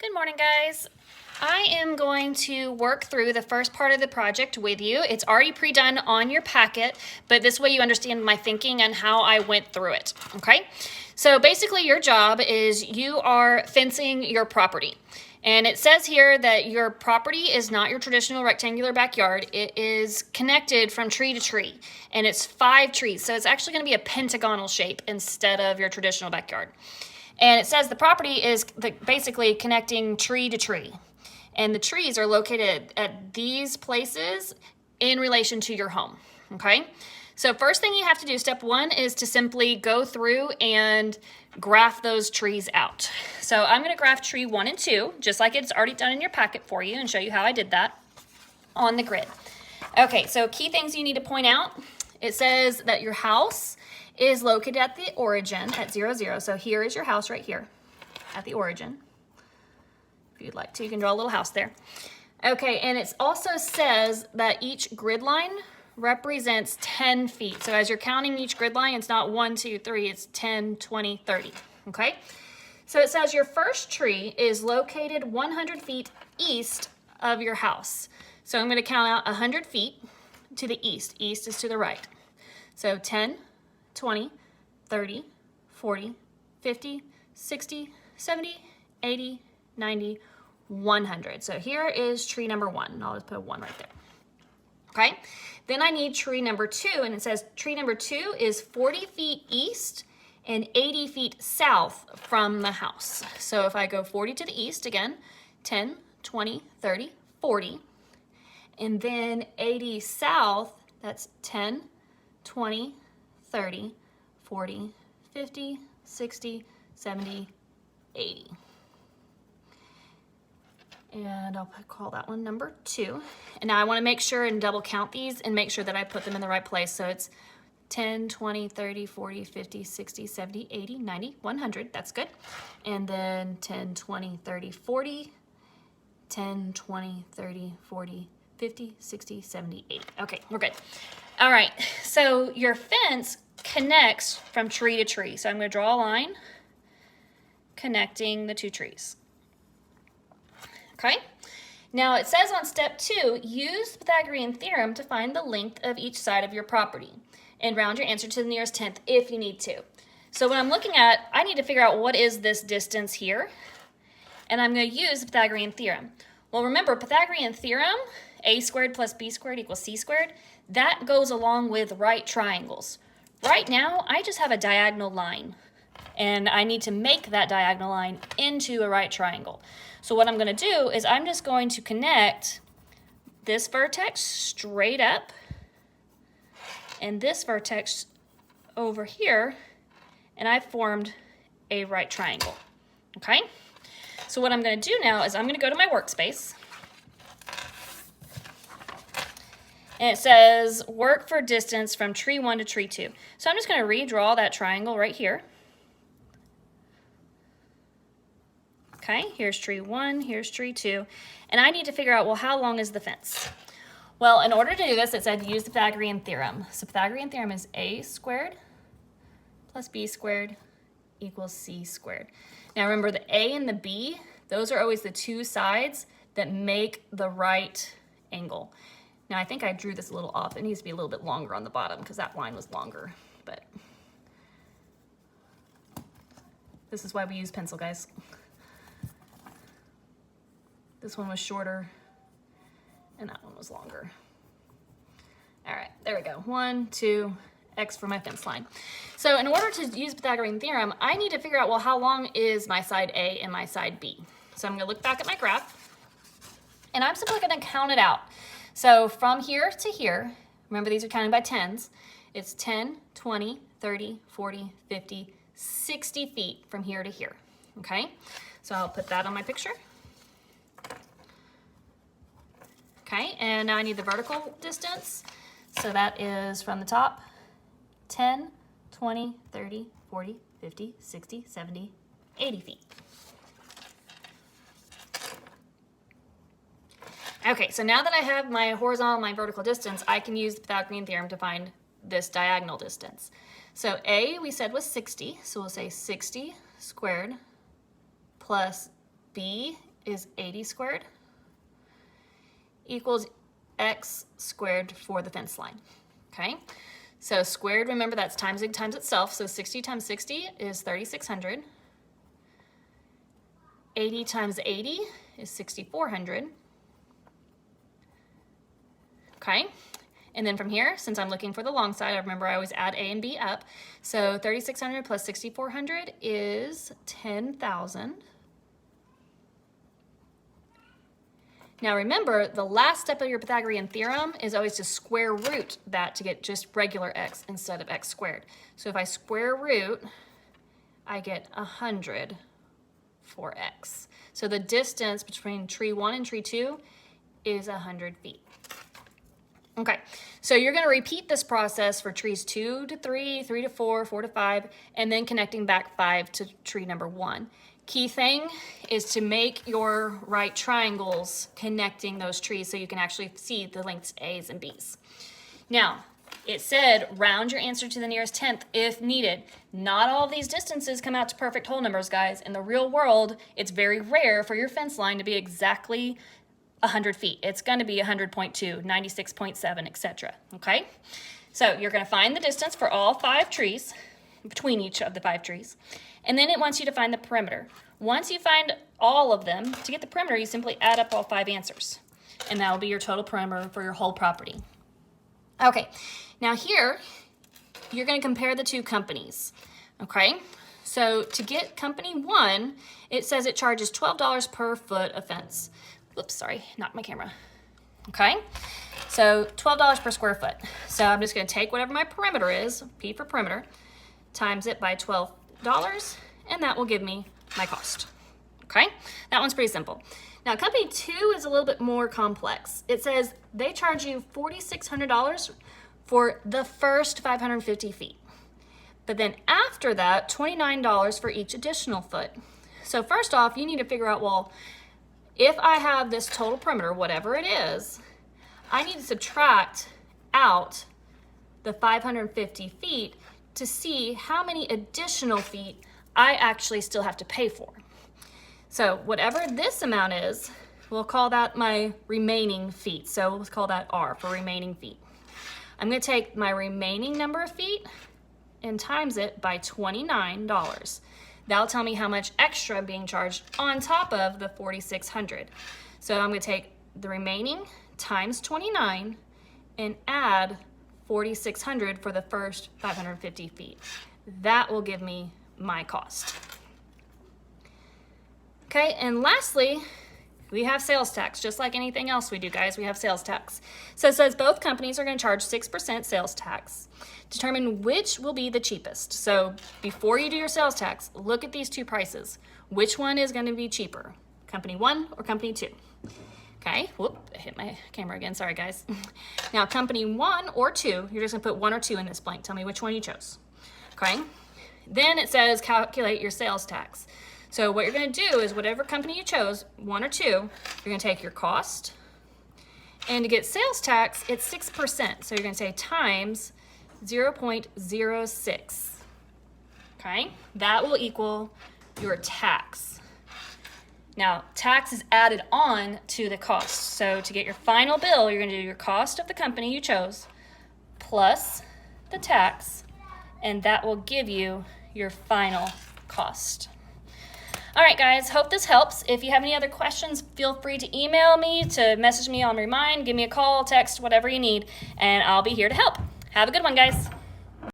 Good morning, guys. I am going to work through the first part of the project with you. It's already pre-done on your packet, but this way you understand my thinking and how I went through it, okay? So basically your job is you are fencing your property. And it says here that your property is not your traditional rectangular backyard. It is connected from tree to tree, and it's 5 trees. So it's actually going to be a pentagonal shape instead of your traditional backyard. And it says the property is basically connecting tree to tree. And the trees are located at these places in relation to your home, okay? So first thing you have to do, step 1, is to simply go through and graph those trees out. So I'm gonna graph tree 1 and 2, just like it's already done in your packet for you, and show you how I did that on the grid. Okay, so key things you need to point out. It says that your house is located at the origin at 0, 0. So here is your house right here at the origin. If you'd like to, you can draw a little house there. Okay, and it also says that each grid line represents 10 feet. So as you're counting each grid line, it's not 1, 2, 3, it's 10, 20, 30, okay? So it says your first tree is located 100 feet east of your house. So I'm gonna count out 100 feet to the east. East is to the right. So 10, 20, 30, 40, 50, 60, 70, 80, 90, 100. So here is tree number 1. I'll just put a 1 right there. Okay, then I need tree number 2, and it says tree number 2 is 40 feet east and 80 feet south from the house. So if I go 40 to the east again, 10, 20, 30, 40, and then 80 south, that's 10, 20, 30, 40, 50, 60, 70, 80. And I'll call that one number 2. And now I want to make sure and double count these and make sure that I put them in the right place. So it's 10, 20, 30, 40, 50, 60, 70, 80, 90, 100. That's good. And then 10, 20, 30, 40, 10, 20, 30, 40, 50, 60, 70, 80. Okay, we're good. All right, so your fence connects from tree to tree. So I'm going to draw a line connecting the 2 trees. Okay, now it says on step 2, use the Pythagorean theorem to find the length of each side of your property and round your answer to the nearest tenth if you need to. So when I'm looking at, I need to figure out what is this distance here, and I'm going to use the Pythagorean theorem. Well, remember, Pythagorean theorem, a squared plus b squared equals c squared, that goes along with right triangles. Right now, I just have a diagonal line, and I need to make that diagonal line into a right triangle. So what I'm going to do is I'm just going to connect this vertex straight up and this vertex over here, and I've formed a right triangle, okay? So what I'm going to do now is I'm going to go to my workspace, and it says work for distance from tree 1 to tree 2. So I'm just going to redraw that triangle right here. Okay, here's tree 1, here's tree 2, and I need to figure out, well, how long is the fence? Well, in order to do this, it said use the Pythagorean theorem. So Pythagorean theorem is a squared plus b squared equals c squared. Now remember, the a and the b, those are always the 2 sides that make the right angle. Now I think I drew this a little off. It needs to be a little bit longer on the bottom because that line was longer, but this is why we use pencil, guys. This one was shorter, and that one was longer. All right, there we go. 1, 2, X for my fence line. So in order to use Pythagorean theorem, I need to figure out, well, how long is my side A and my side B? So I'm gonna look back at my graph, and I'm simply gonna count it out. So from here to here, remember these are counted by tens, it's 10, 20, 30, 40, 50, 60 feet from here to here, okay? So I'll put that on my picture. Okay, and now I need the vertical distance. So that is from the top, 10, 20, 30, 40, 50, 60, 70, 80 feet. Okay, so now that I have my horizontal and my vertical distance, I can use the Pythagorean theorem to find this diagonal distance. So A we said was 60, so we'll say 60 squared plus B is 80 squared equals x squared for the fence line, okay? So squared, remember that's times itself, so 60 times 60 is 3,600. 80 times 80 is 6,400. Okay, and then from here, since I'm looking for the long side, I remember I always add A and B up. So 3,600 plus 6,400 is 10,000. Now remember, the last step of your Pythagorean theorem is always to square root that to get just regular x instead of x squared. So if I square root, I get 100 for x. So the distance between tree 1 and tree 2 is 100 feet. Okay, so you're going to repeat this process for trees 2 to 3, 3 to 4, 4 to 5, and then connecting back 5 to tree number 1. Key thing is to make your right triangles connecting those trees so you can actually see the lengths A's and B's. Now, it said round your answer to the nearest tenth if needed. Not all of these distances come out to perfect whole numbers, guys. In the real world, it's very rare for your fence line to be exactly 100 feet. It's going to be 100.2, 96.7, etc. Okay? So you're going to find the distance for all 5 trees, between each of the 5 trees, and then it wants you to find the perimeter. Once you find all of them, to get the perimeter, you simply add up all 5 answers, and that will be your total perimeter for your whole property. Okay, now here, you're going to compare the 2 companies, okay? So to get company 1, it says it charges $12 per foot of fence. Whoops, sorry, knocked my camera. Okay, so $12 per square foot. So I'm just going to take whatever my perimeter is, P for perimeter, times it by $12, and that will give me my cost. Okay, that one's pretty simple. Now, company 2 is a little bit more complex. It says they charge you $4,600 for the first 550 feet. But then after that, $29 for each additional foot. So first off, you need to figure out, well, if I have this total perimeter, whatever it is, I need to subtract out the 550 feet to see how many additional feet I actually still have to pay for. So whatever this amount is, we'll call that my remaining feet. So let's call that R for remaining feet. I'm going to take my remaining number of feet and times it by $29. That'll tell me how much extra I'm being charged on top of the $4,600. So I'm going to take the remaining times 29 and add $4,600 for the first 550 feet. That will give me my cost. Okay, and lastly, we have sales tax. Just like anything else we do, guys, we have sales tax. So it says both companies are going to charge 6% sales tax. Determine which will be the cheapest. So before you do your sales tax, look at these 2 prices. Which one is going to be cheaper? Company 1 or company 2? Okay, whoop, I hit my camera again, sorry guys. Now company 1 or 2, you're just gonna put 1 or 2 in this blank. Tell me which one you chose, okay? Then it says calculate your sales tax. So what you're gonna do is whatever company you chose, 1 or 2, you're gonna take your cost, and to get sales tax, it's 6%. So you're gonna say times 0.06, okay? That will equal your tax. Now, tax is added on to the cost. So to get your final bill, you're going to do your cost of the company you chose plus the tax, and that will give you your final cost. All right, guys, hope this helps. If you have any other questions, feel free to email me, to message me on Remind, give me a call, text, whatever you need, and I'll be here to help. Have a good one, guys.